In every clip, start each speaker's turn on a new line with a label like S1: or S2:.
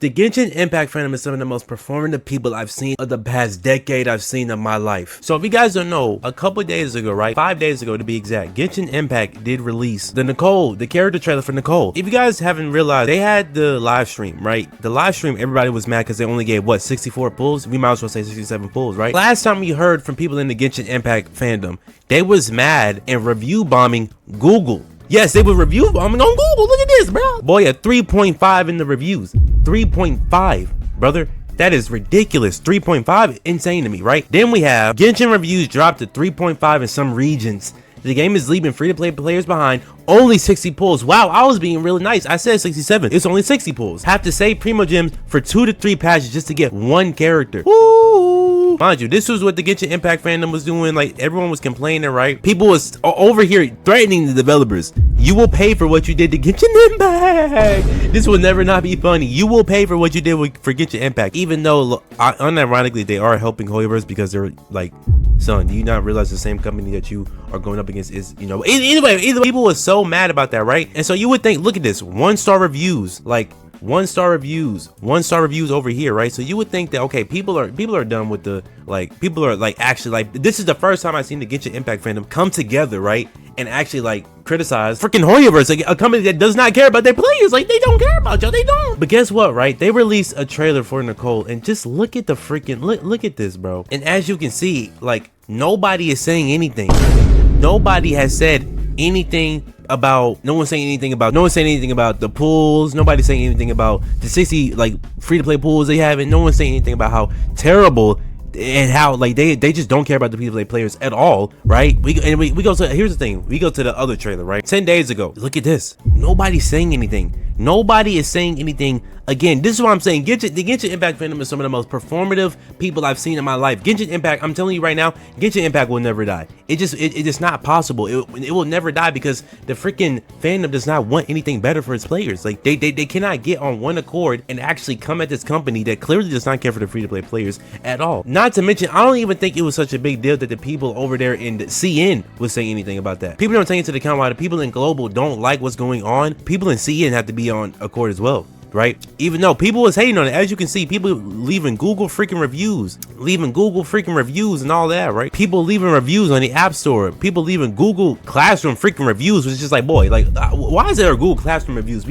S1: The Genshin Impact fandom is some of the most performative people I've seen of the past decade I've seen in my life. So if you guys don't know, a couple days ago, right? 5 days ago to be exact, Genshin Impact did release the character trailer for Nicole. If you guys haven't realized, they had the live stream, right? The live stream, everybody was mad because they only gave, what, 64 pulls? We might as well say 67 pulls, right? Last time we heard from people in the Genshin Impact fandom, they was mad and review bombing Google. Yes, they were review bombing on Google. Look at this, bro. Boy, a 3.5 in the reviews. 3.5, brother. That is ridiculous. 3.5, insane to me, right? Then we have Genshin reviews dropped to 3.5 in some regions. The game is leaving free-to-play players behind. Only 60 pulls. Wow, I was being really nice. I said 67. It's only 60 pulls. Have to save Primo Gems for 2 to 3 patches just to get one character. Woo! Mind you, this was what the Genshin Impact fandom was doing. Like, everyone was complaining, right? People was over here threatening the developers. You will pay for what you did to Genshin Impact. This will never not be funny. You will pay for what you did for Genshin Impact. Even though, unironically, they are helping Hoyoverse because they're like, son, do you not realize the same company that you are going up against is, you know, either way, people were so mad about that, right? And so you would think, look at this, 1-star reviews, like 1-star reviews over here, right? So you would think that, okay, people are done with the, like, people are like, actually, like, this is the first time I've seen the Genshin Impact fandom come together, right? And actually, like, criticize freaking Hoyoverse, like a company that does not care about their players. Like, they don't care about y'all, they don't. But guess what, right? They released a trailer for Nicole, and just look at the freaking, look at this, bro. And as you can see, like, nobody is saying anything. Nobody has said anything about, no one's saying anything about the pools. Nobody's saying anything about the 60 like free-to-play pools they have, and no one's saying anything about how terrible and how like they just don't care about the free-to-play players at all, right? We go to, here's the thing, we go to the other trailer, right? 10 days ago, look at this. Nobody's saying anything. Nobody is saying anything. Again, this is what I'm saying. The Genshin Impact fandom is some of the most performative people I've seen in my life. Genshin Impact, I'm telling you right now, Genshin Impact will never die. It's just not possible. It will never die because the freaking fandom does not want anything better for its players. Like they cannot get on one accord and actually come at this company that clearly does not care for the free-to-play players at all. Not to mention, I don't even think it was such a big deal that the people over there in the CN was saying anything about that. People don't take into account why the people in Global don't like what's going on. People in CN have to be on accord as well, right? Even though people was hating on it, as you can see, people leaving Google freaking reviews and all that, right? People leaving reviews on the App Store, people leaving Google Classroom freaking reviews, which is just like, boy, like, why is there a Google Classroom reviews?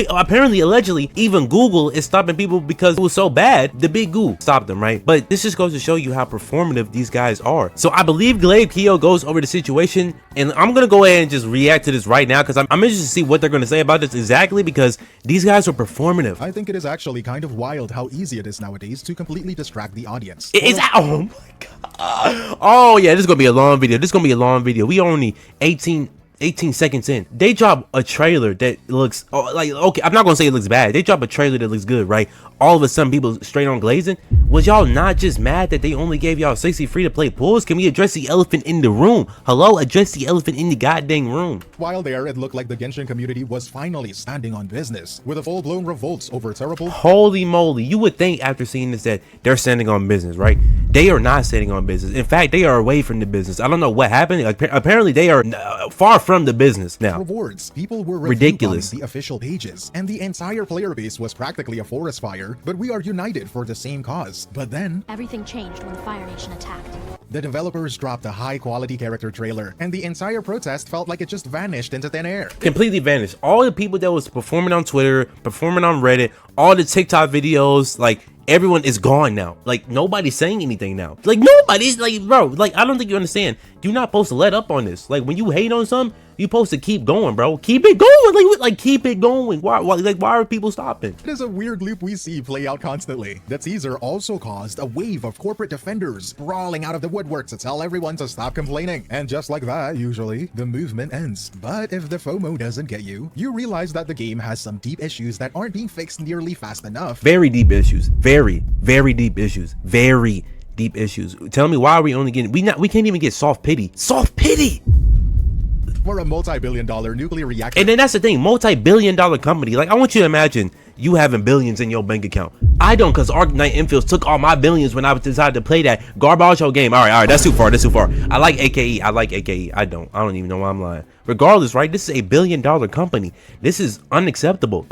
S1: Apparently, allegedly, even Google is stopping people because it was so bad, the big Google stopped them, right? But this just goes to show you how performative these guys are. So I believe Glaive Keo goes over the situation, and I'm gonna go ahead and just react to this right now because I'm interested to see what they're gonna say about this exactly, because these guys are performative.
S2: I think it is actually kind of wild how easy it is nowadays to completely distract the audience.
S1: Oh my god. Oh yeah, this is gonna be a long video. We only 18 seconds in. They drop a trailer that looks like, okay, I'm not gonna say it looks bad. They drop a trailer that looks good, right? All of a sudden people straight on glazing. Was y'all not just mad that they only gave y'all 60 free-to-play pulls? Can we address the elephant in the room? Hello, address the elephant in the goddamn room.
S2: While there, it looked like the Genshin community was finally standing on business with a full-blown revolts over terrible.
S1: Holy moly, you would think after seeing this that they're standing on business, right? They are not standing on business. In fact, they are away from the business. I don't know what happened. Apparently they are far from the business now.
S2: Rewards. People were
S1: ridiculous.
S2: The official pages, and the entire player base was practically a forest fire, but we are united for the same cause. But then
S3: everything changed when the Fire Nation attacked.
S2: The developers dropped a high-quality character trailer, and the entire protest felt like it just vanished into thin air.
S1: Completely vanished. All the people that was performing on Twitter, performing on Reddit, all the TikTok videos, like, everyone is gone now. Like, nobody's saying anything now. Like, nobody's like, bro, like, I don't think you understand. You're not supposed to let up on this. Like, when you hate on something, you're supposed to keep going, bro. Keep it going. Like keep it going. Why are people stopping?
S2: It is a weird loop we see play out constantly. The teaser also caused a wave of corporate defenders brawling out of the woodwork to tell everyone to stop complaining. And just like that, usually, the movement ends. But if the FOMO doesn't get you, you realize that the game has some deep issues that aren't being fixed nearly fast enough.
S1: Very deep issues. Very deep issues. Very deep issues. Tell me, why are we only getting, we can't even get soft pity. Soft pity!
S2: For a multi-billion-dollar nuclear reactor.
S1: And then that's the thing, multi-billion-dollar company. Like, I want you to imagine you having billions in your bank account. I don't, because Arknight Infields took all my billions when I decided to play that garbage game. All right, that's too far. I like AKE. I don't even know why I'm lying. Regardless, right? This is a $1 billion company. This is unacceptable.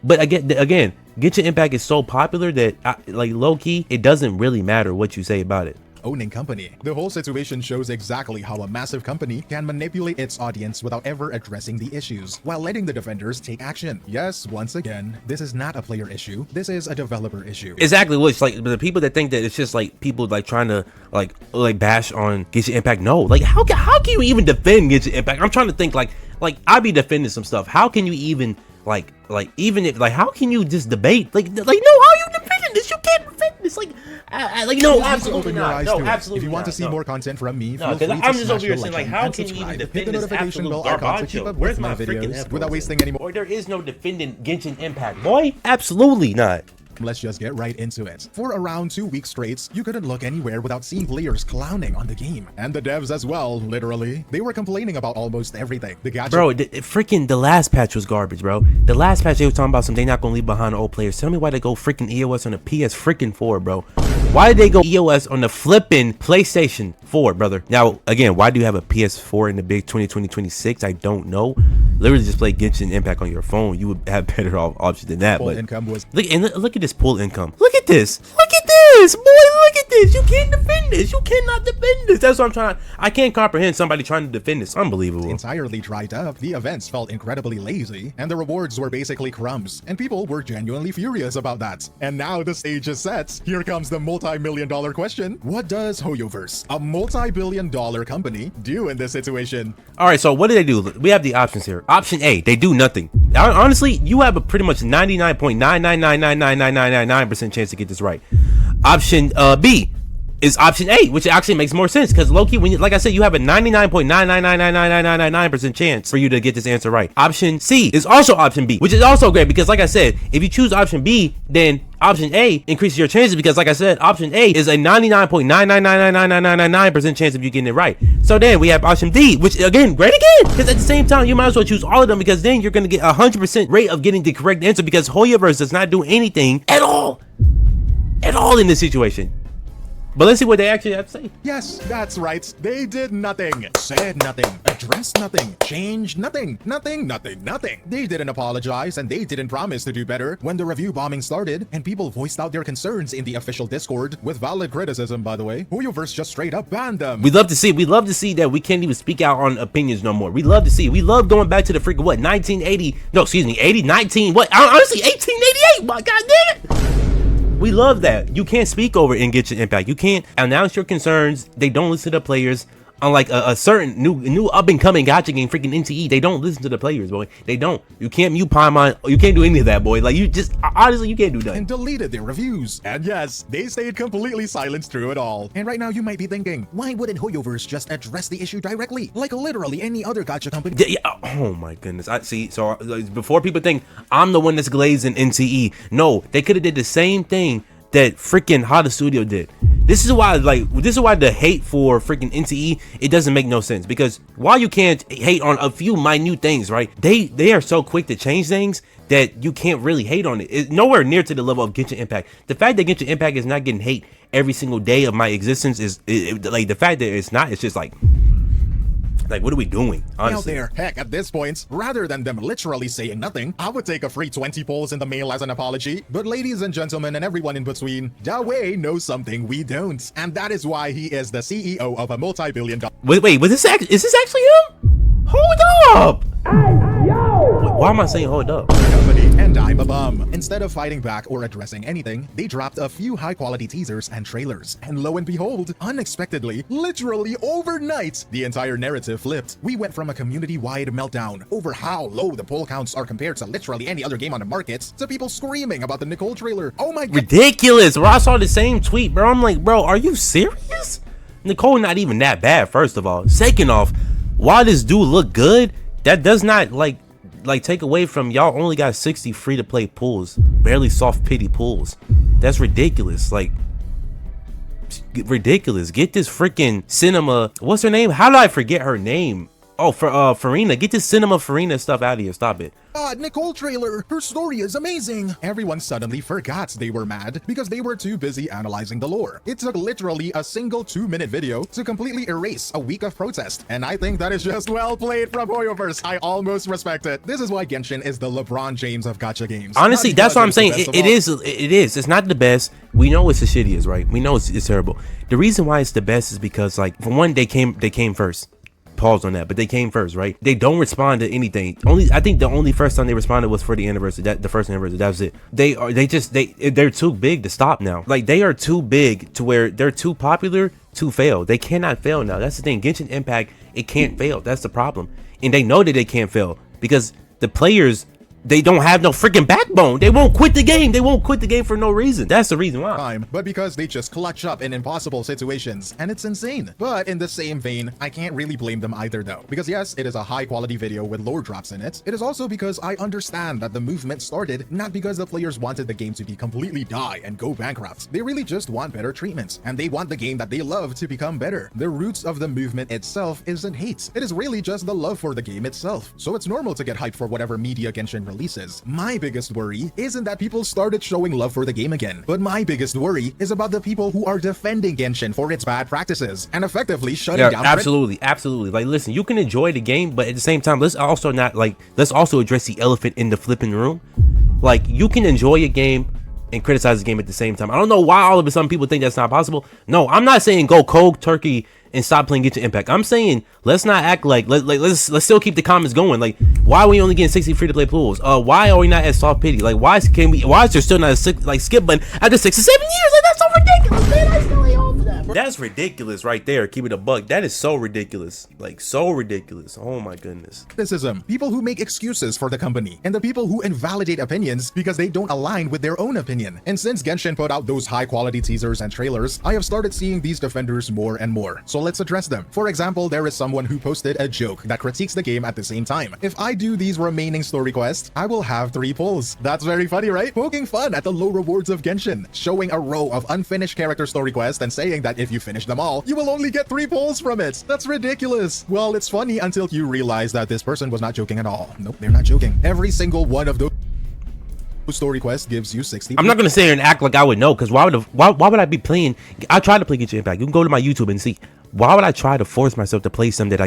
S1: But again, Genshin Impact is so popular that like low key, it doesn't really matter what you say about it.
S2: Owning company. The whole situation shows exactly how a massive company can manipulate its audience without ever addressing the issues, while letting the defenders take action. Yes, once again, this is not a player issue. This is a developer issue.
S1: Exactly, which like the people that think that it's just like people like trying to like bash on Genshin Impact. No, like how can you even defend Genshin Impact? I'm trying to think like I be defending some stuff. How can you even like even if like how can you just debate like no, how you defending this? You can't defend this. Like no, absolutely not. No, absolutely.
S2: If you want to see more content from me,
S1: no,
S2: feel free
S1: I'm
S2: to
S1: just
S2: smash
S1: over here
S2: the
S1: saying
S2: like
S1: how
S2: and
S1: can you even
S2: subscribe. Hit
S1: defend
S2: the
S1: this
S2: notification
S1: absolute
S2: bell icon to keep
S1: garbage?
S2: up
S1: Where's
S2: with
S1: my
S2: my
S1: freaking
S2: videos
S1: evidence?
S2: without wasting any more.
S1: Or there is no defending Genshin Impact, boy. Absolutely not.
S2: Let's just get right into it. For around 2 weeks straight, you couldn't look anywhere without seeing players clowning on the game. And the devs as well, literally. They were complaining about almost everything. The gacha—
S1: Bro, the last patch was garbage, bro. The last patch they were talking about something they not gonna leave behind the old players. Tell me why they go freaking EOS on the PS4, bro. Why did they go EOS on the flipping PlayStation 4, brother? Now, again, why do you have a PS4 in the big 2020-26? I don't know. Literally just play Genshin Impact on your phone. You would have better options than that. But
S2: income was—
S1: look at this pool income. Look at this, boy. Look at this. You can't defend this. You cannot defend this. That's what I'm trying. I can't comprehend somebody trying to defend this. Unbelievable.
S2: entirely dried up. The events felt incredibly lazy, and the rewards were basically crumbs, and people were genuinely furious about that. And now the stage is set. Here comes the multi-million-dollar question. What does Hoyoverse, a multi-billion-dollar company, do in this situation?
S1: All right, so what do they do? We have the options here. Option A, they do nothing. Honestly, you have a pretty much 99.999999999% chance to get this right. Option B is option A, which actually makes more sense because low-key, when you, like I said, you have a 99.9999999% chance for you to get this answer right. Option C is also option B, which is also great because, like I said, if you choose option B, then option A increases your chances because, like I said, option A is a 99.9999999% chance of you getting it right. So then we have option D, which again, great again, because at the same time, you might as well choose all of them because then you're going to get 100% rate of getting the correct answer because Hoyoverse does not do anything at all in this situation. But let's see what they actually have to say.
S2: Yes, that's right. They did nothing, said nothing, addressed nothing, changed nothing. They didn't apologize and they didn't promise to do better when the review bombing started and people voiced out their concerns in the official Discord with valid criticism, by the way. Hoyoverse just straight up banned them.
S1: We love to see that we can't even speak out on opinions no more. We love going back to the freaking what, 1980, no, excuse me, 19, what, honestly, 1888, my god damn it. We love that. You can't speak over in Genshin Impact. You can't announce your concerns. They don't listen to the players. Unlike a certain new up and coming gacha game, freaking NTE, they don't listen to the players, boy. They don't. You can't mute Paimon. You can't do any of that, boy. Like you just honestly, you can't do that.
S2: And deleted their reviews. And yes, they stayed completely silent through it all. And right now you might be thinking, why wouldn't Hoyoverse just address the issue directly, like literally any other gacha company?
S1: Yeah, oh my goodness. I see. So before people think I'm the one that's glazing NTE, no, they could have did the same thing that freaking Hada Studio did. This is why the hate for freaking NTE, it doesn't make no sense, because while you can't hate on a few minute things, right, they are so quick to change things that you can't really hate on it. It's nowhere near to the level of Genshin Impact. The fact that Genshin Impact is not getting hate every single day of my existence is like the fact that it's not, it's just like what are we doing, honestly?
S2: Out there, heck, at this point, rather than them literally saying nothing, I would take a free 20 polls in the mail as an apology. But ladies and gentlemen and everyone in between, Dawei knows something we don't. And that is why he is the CEO of a multi-billion-dollar—
S1: Wait, is this actually him? Hold up! Why am I saying hold up?
S2: company, and I'm a bum. Instead of fighting back or addressing anything, they dropped a few high-quality teasers and trailers. And lo and behold, unexpectedly, literally overnight, the entire narrative flipped. We went from a community-wide meltdown over how low the poll counts are compared to literally any other game on the market to people screaming about the Nicole trailer. Oh my god.
S1: Ridiculous, bro. I saw the same tweet, bro. I'm like, bro, are you serious? Nicole not even that bad, first of all. Second off, while this dude look good, that does not like take away from y'all only got 60 free-to-play pools, barely soft pity pools. That's ridiculous. Like, ridiculous. Get this freaking cinema, what's her name? How did I forget her name? Oh, for Farina, get this cinema Farina stuff out of here. Stop it.
S2: God, Nicole trailer! Her story is amazing! Everyone suddenly forgot they were mad because they were too busy analyzing the lore. It took literally a single 2-minute video to completely erase a week of protest, and I think that is just well played from Hoyoverse. I almost respect it. This is why Genshin is the LeBron James of gacha games.
S1: Honestly,
S2: Not
S1: that's
S2: because
S1: what I'm
S2: it's the
S1: saying.
S2: best of
S1: It
S2: all.
S1: is. It is. It's not the best. We know it's the shittiest, right? We know it's terrible. The reason why it's the best is because, like, for one, they came first. Pause on that, but they came first, right? They don't respond to anything. I think the only first time they responded was for the anniversary. The first anniversary. That was it. They're too big to stop now. Like, they are too big to where they're too popular to fail. They cannot fail now. That's the thing. Genshin Impact, it can't fail. That's the problem. And they know that they can't fail because the players, they don't have no freaking backbone. They won't quit the game. They won't quit the game for no reason. That's the reason why.
S2: But because they just clutch up in impossible situations, and it's insane. But in the same vein, I can't really blame them either though, because yes, it is a high quality video with lore drops in it. It is also because I understand that the movement started not because the players wanted the game to be completely die and go bankrupt. They really just want better treatment, and they want the game that they love to become better. The roots of the movement itself isn't hate. It is really just the love for the game itself. So it's normal to get hyped for whatever media Genshin releases. My biggest worry isn't that people started showing love for the game again, but my biggest worry is about the people who are defending Genshin for its bad practices and effectively shutting down.
S1: Absolutely. Like, listen, you can enjoy the game, but at the same time, let's also address the elephant in the flipping room. Like, you can enjoy a game and criticize the game at the same time. I don't know why all of a sudden people think that's not possible. No, I'm not saying go cold turkey and stop playing Genshin Impact. I'm saying let's not act like let's still keep the comments going. Like, why are we only getting 60 free to play pools? Why are we not at soft pity? Like, why is there still not a skip button after 6 to 7 years? Like, that's so ridiculous, man. I still ain't on for that, bro. That's ridiculous right there. Keep it a buck. That is so ridiculous. Like, so ridiculous. Oh my goodness.
S2: Criticism, people who make excuses for the company, and the people who invalidate opinions because they don't align with their own opinion. And since Genshin put out those high quality teasers and trailers, I have started seeing these defenders more and more. So let's address them. For example, there is someone who posted a joke that critiques the game at the same time. If I do these remaining story quests, I will have 3 pulls. That's very funny, right? Poking fun at the low rewards of Genshin, showing a row of unfinished character story quests and saying that if you finish them all, you will only get 3 pulls from it. That's ridiculous. Well, it's funny until you realize that this person was not joking at all. Nope, they're not joking. Every single one of those story quest gives you 60.
S1: I'm not gonna sit here and act like I would know, because why would I be playing? I tried to play Genshin Impact. You can go to my YouTube and see. Why would I try to force myself to play something that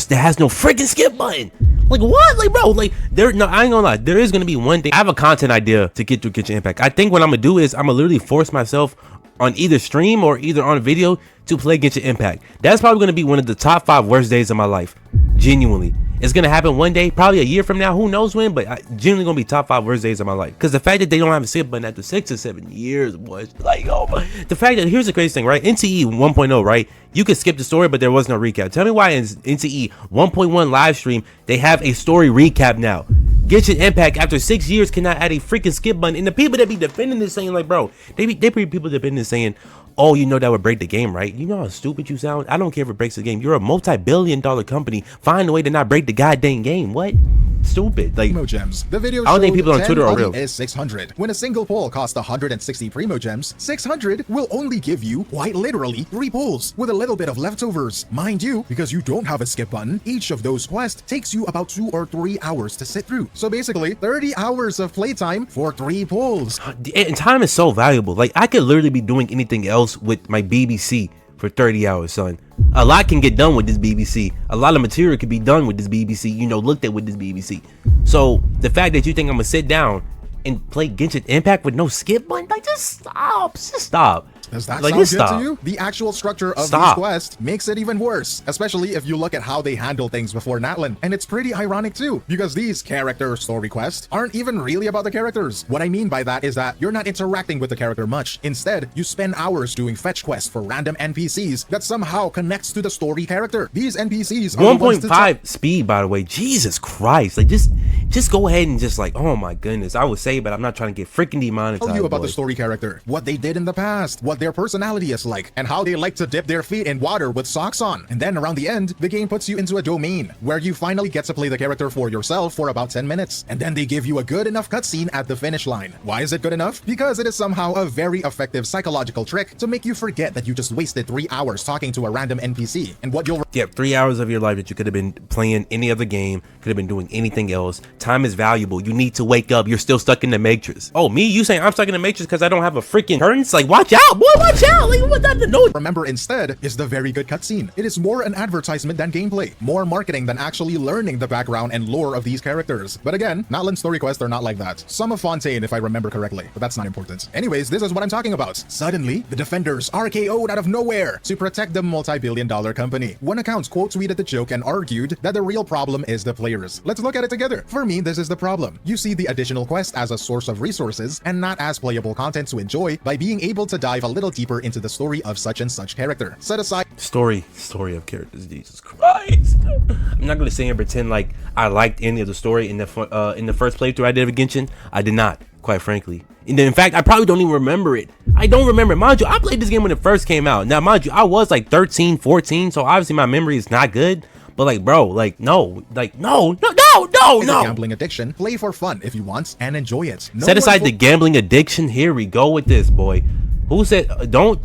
S1: has no freaking skip button? Like, what? Like, bro, like, I ain't gonna lie. There is gonna be one day I have a content idea to get through Genshin Impact. I think what I'm gonna do is I'm gonna literally force myself on either stream or either on video to play Genshin Impact. That's probably gonna be one of the top 5 worst days of my life. Genuinely. It's gonna happen one day, probably a year from now, who knows when, but genuinely gonna be top 5 worst days of my life. Because the fact that they don't have a skip button after 6 or 7 years, boy, like, oh my. The fact that, here's the crazy thing, right? NCE 1.0, right? You could skip the story, but there was no recap. Tell me why in NCE 1.1 live stream, they have a story recap now. Genshin Impact after 6 years cannot add a freaking skip button. And the people that be defending this saying, like, bro, they be people defending this saying, oh, you know that would break the game, right? You know how stupid you sound? I don't care if it breaks the game. You're a multi-billion-dollar company. Find a way to not break the goddamn game. What? Stupid. Like,
S2: Primo gems. The video
S1: I don't think
S2: showed
S1: people on
S2: 10
S1: Twitter are
S2: money
S1: real.
S2: is 600. When a single pull costs 160 Primo gems, 600 will only give you, quite literally, 3 pulls with a little bit of leftovers. Mind you, because you don't have a skip button, each of those quests takes you about 2 or 3 hours to sit through. So basically, 30 hours of playtime for 3 pulls.
S1: And time is so valuable. Like, I could literally be doing anything else with my BBC for 30 hours, son. A lot can get done with this BBC. A lot of material can be done with this BBC, you know, looked at with this BBC. So the fact that you think I'm gonna sit down and play Genshin Impact with no skip button, like, just stop.
S2: Does that
S1: like,
S2: sound good
S1: stop.
S2: to you? The actual structure of
S1: Stop.
S2: these quests makes it even worse, especially if you look at how they handle things before Natlan. And it's pretty ironic too, because these character story quests aren't even really about the characters. What I mean by that is that you're not interacting with the character much. Instead, you spend hours doing fetch quests for random NPCs that somehow connects to the story character. These NPCs are
S1: 1.5 speed, by the way. Jesus Christ. Like, just go ahead and just, like, oh my goodness. I would say, but I'm not trying to get freaking demonetized.
S2: tell you about the
S1: boys.
S2: story story character, what they did in the past, what their personality is like, and how they like to dip their feet in water with socks on. And then around the end, the game puts you into a domain where you finally get to play the character for yourself for about 10 minutes. And then they give you a good enough cutscene at the finish line. Why is it good enough? Because it is somehow a very effective psychological trick to make you forget that you just wasted 3 hours talking to a random NPC. And what you'll—
S1: yeah, 3 hours of your life that you could have been playing any other game, could have been doing anything else. Time is valuable. You need to wake up. You're still stuck in the matrix. Oh, me? You saying I'm stuck in the matrix because I don't have a freaking curtains? Like, watch out, boy, watch out. Like, what that to know?
S2: remember instead is the very good cutscene. It is more an advertisement than gameplay, more marketing than actually learning the background and lore of these characters. But again, Natlan's story quests are not like that. Some of Fontaine, if I remember correctly, but that's not important. Anyways, this is what I'm talking about. Suddenly, the defenders are KO'd out of nowhere to protect the multi-billion-dollar company. One account quote-tweeted the joke and argued that the real problem is the players. Let's look at it together. For me, this is the problem. You see the additional quest as a source of resources and not as playable content to enjoy by being able to dive a little deeper into the story of such and such character. Set aside
S1: Story of characters. Jesus Christ. I'm not gonna sit here and pretend like I liked any of the story in the first playthrough I did of Genshin. I did not, quite frankly. And in fact, I probably don't even remember it. I don't remember. Mind you, I played this game when it first came out. Now, mind you, I was like 13, 14, so obviously my memory is not good. But like, bro, like, no.
S2: Gambling addiction. Play for fun if you want and enjoy it.
S1: Set aside the gambling addiction. Here we go with this, boy. Who said don't?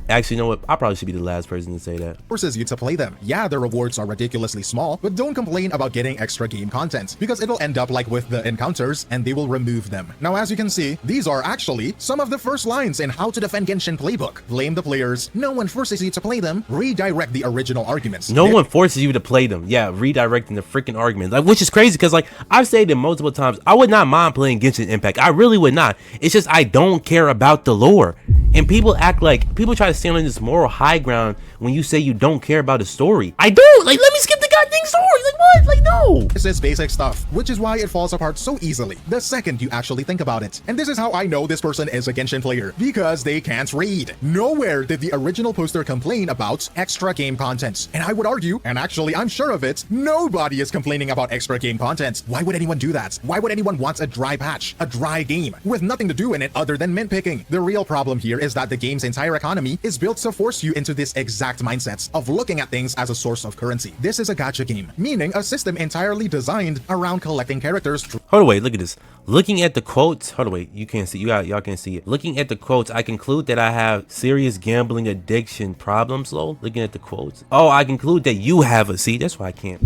S1: Actually, you know what? I probably should be the last person to say that.
S2: Forces you to play them. Yeah, the rewards are ridiculously small, but don't complain about getting extra game content, because it'll end up like with the encounters and they will remove them. Now, as you can see, these are actually some of the first lines in How to Defend Genshin playbook. Blame the players. No one forces you to play them. Redirect the original arguments.
S1: No one forces you to play them. Yeah, redirecting the freaking argument. Like, which is crazy because like I've said it multiple times. I would not mind playing Genshin Impact. I really would not. It's just I don't care about the lore. And people act like, people try to stand on this moral high ground when you say you don't care about the story. I do! Like, let me skip the goddamn story! Like, what? Like, no!
S2: This is basic stuff, which is why it falls apart so easily the second you actually think about it. And this is how I know this person is a Genshin player, because they can't read. Nowhere did the original poster complain about extra game content. And I would argue, and actually I'm sure of it, nobody is complaining about extra game content. Why would anyone do that? Why would anyone want a dry patch, a dry game, with nothing to do in it other than mint picking? The real problem here is that the game's entire economy is built to force you into this exact mindset of looking at things as a source of currency. This is a gacha game, meaning a system entirely designed around collecting characters.
S1: Hold on, wait, look at this. Looking at the quotes, hold on, wait, you can't see, y'all can't see it. Looking at the quotes, I conclude that I have serious gambling addiction problems, lol. Looking at the quotes. Oh, I conclude that you have a, see, that's why I can't,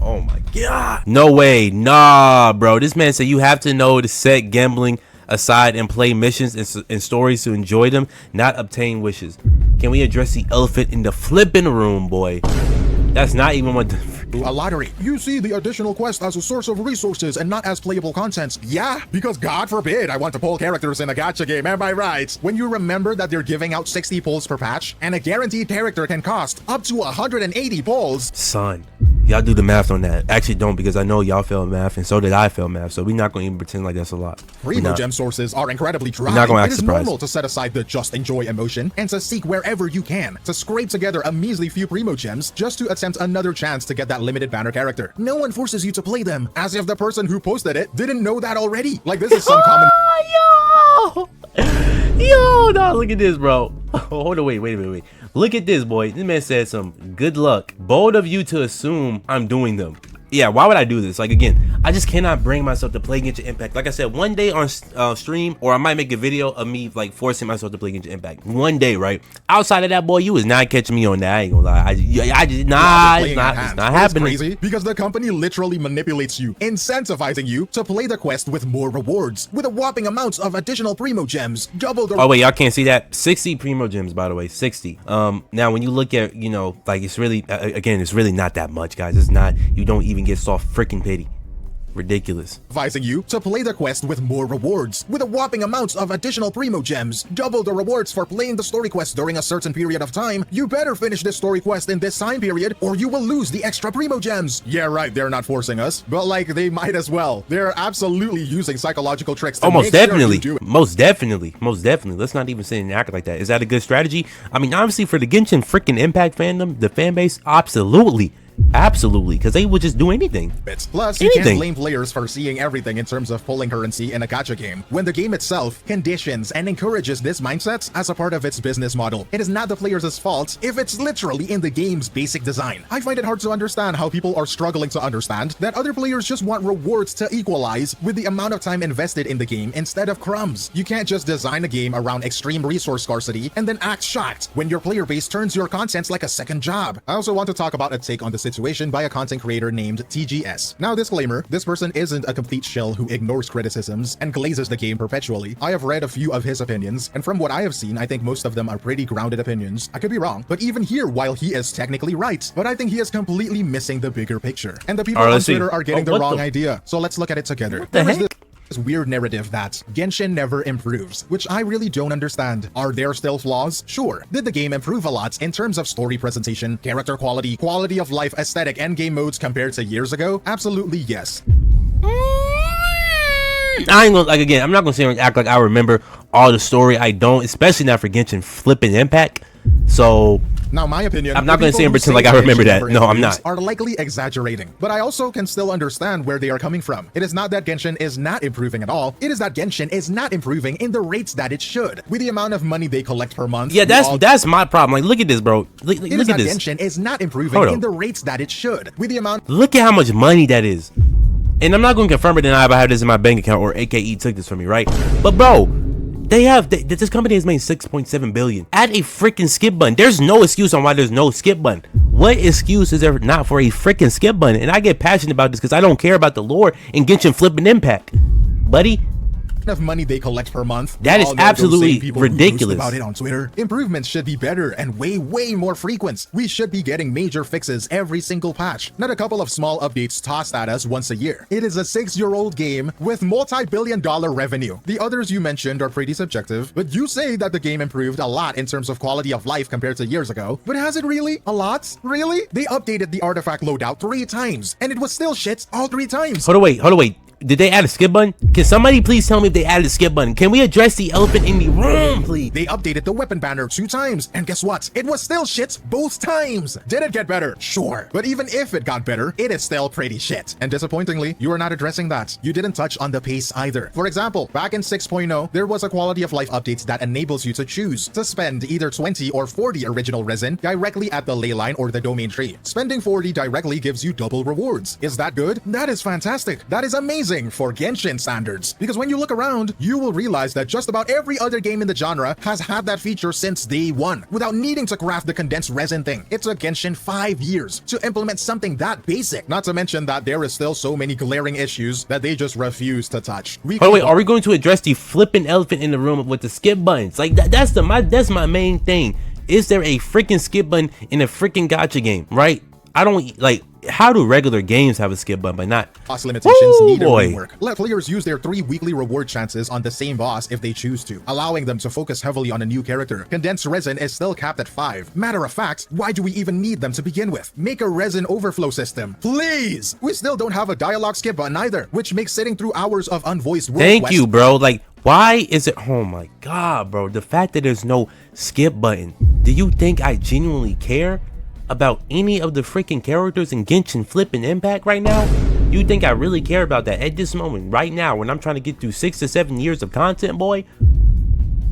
S1: oh my God. No way, nah, bro. This man said you have to know to set gambling aside and play missions and stories to enjoy them, not obtain wishes. Can we address the elephant in the flipping room, boy? That's not even what
S2: a lottery. You see the additional quest as a source of resources and not as playable content. Yeah, because God forbid I want to pull characters in a gacha game, am I right? When you remember that they're giving out 60 pulls per patch, and a guaranteed character can cost up to 180 pulls.
S1: Son, y'all do the math on that. Actually don't, because I know y'all failed math and so did I fail math, so we're not going to even pretend like that's a lot.
S2: Primo gem sources are incredibly dry.
S1: Not gonna act
S2: it is
S1: surprised.
S2: normal to set aside the just enjoy emotion and to seek wherever you can to scrape together a measly few primo gems just to attempt another chance to get that limited banner character. No one forces you to play them, as if the person who posted it didn't know that already. Like this is some common.
S1: Yo, no, look at this, bro. Hold on, wait. Look at this, boy. This man said some good luck. Bold of you to assume I'm doing them. Yeah, why would I do this? Like, again, I just cannot bring myself to play Genshin Impact. Like I said, one day on stream, or I might make a video of me like forcing myself to play Genshin Impact. One day, right? Outside of that, boy, you is not catching me on that. I ain't gonna lie. It's not happening.
S2: Crazy because the company literally manipulates you, incentivizing you to play the quest with more rewards, with a whopping amount of additional primo gems, double the.
S1: Oh wait, y'all can't see that. 60 primo gems, by the way, 60. Now when you look at, you know, like it's really, again, it's really not that much, guys. It's not. You don't even get soft freaking pity. Ridiculous.
S2: Advising you to play the quest with more rewards, with a whopping amount of additional primo gems, double the rewards for playing the story quest during a certain period of time. You better finish this story quest in this time period or you will lose the extra primo gems. Yeah, right, they're not forcing us, but like they might as well. They're absolutely using psychological tricks to
S1: most
S2: make sure
S1: definitely
S2: you do it.
S1: most definitely. Let's not even sit and act like that. Is that a good strategy? I mean, obviously for the Genshin freaking Impact fandom, the fan base, absolutely. Absolutely, because they would just do anything.
S2: Plus, you can't blame players for seeing everything in terms of pulling currency in a gacha game, when the game itself conditions and encourages this mindset as a part of its business model. It is not the players' fault if it's literally in the game's basic design. I find it hard to understand how people are struggling to understand that other players just want rewards to equalize with the amount of time invested in the game instead of crumbs. You can't just design a game around extreme resource scarcity and then act shocked when your player base turns your content like a second job. I also want to talk about a take on the situation by a content creator named TGS. Now, disclaimer, this person isn't a complete shill who ignores criticisms and glazes the game perpetually. I have read a few of his opinions, and from what I have seen, I think most of them are pretty grounded opinions. I could be wrong, but even here, while he is technically right, but I think he is completely missing the bigger picture. And the people on Twitter are getting the wrong idea. So let's look at it together.
S1: What the heck?
S2: This weird narrative that Genshin never improves, which I really don't understand. Are there still flaws? Sure. Did the game improve a lot in terms of story presentation, character quality, quality of life, aesthetic, and game modes compared to years ago? Absolutely yes.
S1: I ain't gonna, like, again, I'm not gonna sit here and act like I remember all the story. I don't, especially not for Genshin flipping Impact. So
S2: now, my opinion,
S1: I'm not going to sit and pretend like I remember that. No, I'm not.
S2: Are likely exaggerating, but I also can still understand where they are coming from. It is not that Genshin is not improving at all. It is that Genshin is not improving in the rates that it should. With the amount of money they collect per month.
S1: Yeah, that's my problem. Like, look at this, bro. Look at this.
S2: Genshin is not improving in the rates that it should. With the amount.
S1: Look at how much money that is. And I'm not going to confirm or deny if I have this in my bank account or AKE took this from me, right? But bro, this company has made 6.7 billion. Add a freaking skip button. There's no excuse on why there's no skip button. What excuse is there not for a freaking skip button? And I get passionate about this because I don't care about the lore in Genshin flipping Impact, buddy.
S2: Of money they collect per month.
S1: That is absolutely ridiculous.
S2: About it on Twitter. Improvements should be better and way more frequent. We should be getting major fixes every single patch, not a couple of small updates tossed at us once a year. It is a 6-year-old game with multi-billion-dollar revenue. The others you mentioned are pretty subjective, but you say that the game improved a lot in terms of quality of life compared to years ago. But has it really? A lot? Really? They updated the artifact loadout 3 times, and it was still shit all 3 times.
S1: Hold on, wait. Did they add a skip button? Can somebody please tell me if they added a skip button? Can we address the elephant in the room, please?
S2: They updated the weapon banner 2 times, and guess what? It was still shit both times. Did it get better? Sure. But even if it got better, it is still pretty shit. And disappointingly, you are not addressing that. You didn't touch on the pace either. For example, back in 6.0, there was a quality of life update that enables you to choose to spend either 20 or 40 original resin directly at the ley line or the domain tree. Spending 40 directly gives you double rewards. Is that good? That is fantastic. That is amazing for Genshin standards, because when you look around, you will realize that just about every other game in the genre has had that feature since day one, without needing to craft the condensed resin thing. It took Genshin 5 years to implement something that basic, not to mention that there is still so many glaring issues that they just refuse to touch.
S1: Wait, are we going to address the flipping elephant in the room with the skip buttons? Like, that's my main thing. Is there a freaking skip button in a freaking gacha game, right? I don't, like, how do regular games have a skip button but not?
S2: Boss limitations need a rework. Let players use their 3 weekly reward chances on the same boss if they choose to, allowing them to focus heavily on a new character. Condensed resin is still capped at 5. Matter of fact, why do we even need them to begin with? Make a resin overflow system, please! We still don't have a dialogue skip button either, which makes sitting through hours of unvoiced world
S1: Thank you, bro. Like, why is it? Oh my god, bro. The fact that there's no skip button. Do you think I genuinely care about any of the freaking characters in Genshin flipping Impact right now? You think I really care about that at this moment, right now, when I'm trying to get through 6 to 7 years of content, boy?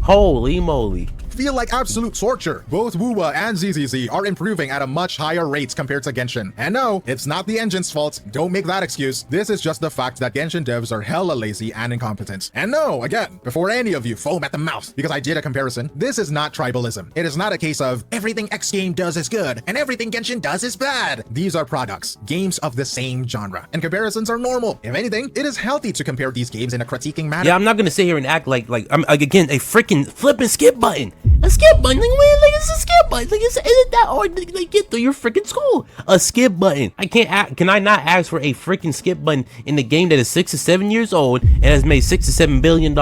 S1: Holy moly.
S2: Feel like absolute torture. Both Wuwa and ZZZ are improving at a much higher rate compared to Genshin. And no, it's not the engine's fault. Don't make that excuse. This is just the fact that Genshin devs are hella lazy and incompetent. And no, again, before any of you foam at the mouth because I did a comparison, this is not tribalism. It is not a case of everything X game does is good and everything Genshin does is bad. These are products, games of the same genre, and comparisons are normal. If anything, it is healthy to compare these games in a critiquing manner.
S1: Yeah, I'm not gonna sit here and act like I'm like, again, a freaking flipping skip button. A skip button, like it's a skip button. Like, is it that hard to get through your freaking school? A skip button. Can I not ask for a freaking skip button in the game that is 6 to 7 years old and has made $6 to $7 billion?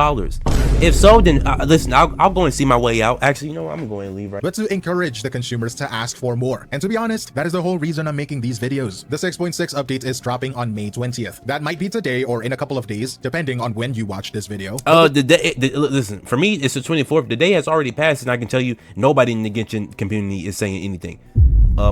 S1: If so, then listen, I'll go and see my way out. Actually, you know what? I'm going to leave right.
S2: But to encourage the consumers to ask for more. And to be honest, that is the whole reason I'm making these videos. The 6.6 update is dropping on May 20th. That might be today or in a couple of days, depending on when you watch this video.
S1: Listen, for me, it's the 24th. The day has already passed, and I can tell you, nobody in the Genshin community is saying anything.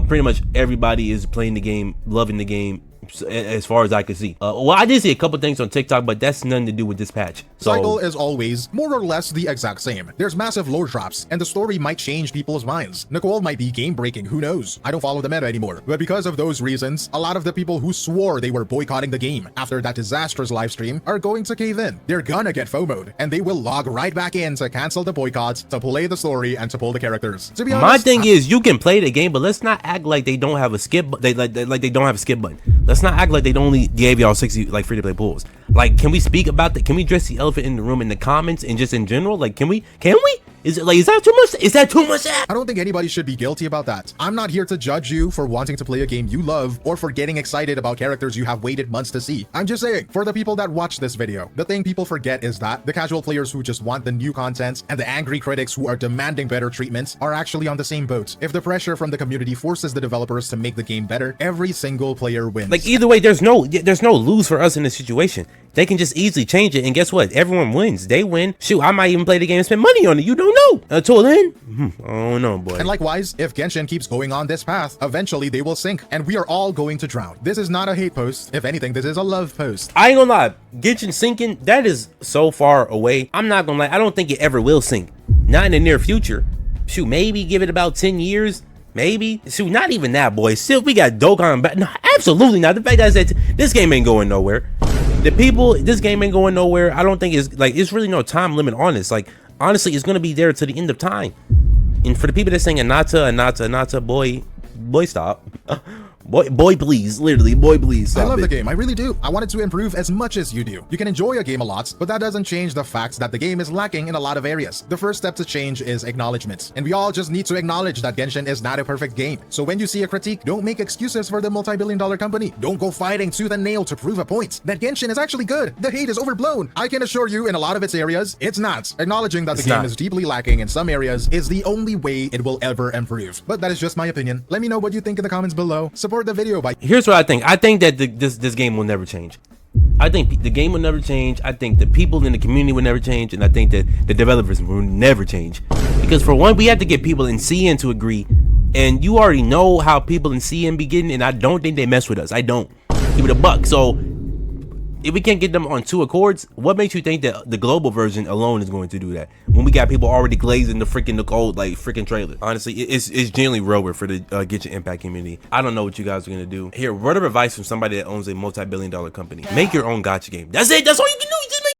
S1: Pretty much everybody is playing the game, loving the game, as far as I can see. Well, I did see a couple things on TikTok, but that's nothing to do with this patch. So,
S2: Cycle is always more or less the exact same. There's massive lore drops, and the story might change people's minds. Nicole might be game breaking, who knows? I don't follow the meta anymore. But because of those reasons, a lot of the people who swore they were boycotting the game after that disastrous live stream are going to cave in. They're gonna get FOMO'd, and they will log right back in to cancel the boycotts, to play the story, and to pull the characters. To be honest,
S1: my thing is, you can play the game, but let's not act like they don't have a skip. They don't have a skip button. Let's not act like they only gave y'all 60 like free to play pools. Like, can we speak about that? Can we address the elephant in the room in the comments and just in general? Like, can we? Is it like, is that too much? Is that too much?
S2: I don't think anybody should be guilty about that. I'm not here to judge you for wanting to play a game you love or for getting excited about characters you have waited months to see. I'm just saying, for the people that watch this video, the thing people forget is that the casual players who just want the new content and the angry critics who are demanding better treatment are actually on the same boat. If the pressure from the community forces the developers to make the game better, every single player wins.
S1: Like, either way, there's no lose for us in this situation. They can just easily change it, and guess what? Everyone wins. They win. Shoot, I might even play the game and spend money on it. You don't know. Until then, I don't know, boy.
S2: And likewise, if Genshin keeps going on this path, eventually they will sink, and we are all going to drown. This is not a hate post. If anything, this is a love post.
S1: I ain't gonna lie. Genshin sinking, that is so far away. I'm not gonna lie. I don't think it ever will sink. Not in the near future. Shoot, maybe give it about 10 years. Maybe. Shoot, not even that, boy. Still, we got Dokkan back. No, absolutely not. The fact that I said this game ain't going nowhere. This game ain't going nowhere. I don't think it's really no time limit on this. Like, honestly, it's gonna be there to the end of time. And for the people that saying Anata, boy, stop. Boy, please, literally, boy, please.
S2: I love the game, I really do. I want it to improve as much as you do. You can enjoy a game a lot, but that doesn't change the fact that the game is lacking in a lot of areas. The first step to change is acknowledgement. And we all just need to acknowledge that Genshin is not a perfect game. So when you see a critique, don't make excuses for the multi-billion-dollar company. Don't go fighting tooth and nail to prove a point that Genshin is actually good. The hate is overblown. I can assure you in a lot of its areas, it's not. Acknowledging that the game is deeply lacking in some areas is the only way it will ever improve. But that is just my opinion. Let me know what you think in the comments below. Support the video by...
S1: Here's what I think. I think that this game will never change. I think the game will never change. I think the people in the community will never change, and I think that the developers will never change. Because for one, we have to get people in CN to agree, and you already know how people in CN be getting, and I don't think they mess with us. I don't. Keep it a buck. So if we can't get them on 2 accords, what makes you think that the global version alone is going to do that when we got people already glazing the old freaking trailer? Honestly, it's genuinely rubber for the Genshin Impact community. I don't know what you guys are gonna do here. Word of advice from somebody that owns a multi-billion-dollar company: make your own gacha game. That's it. That's all you can do.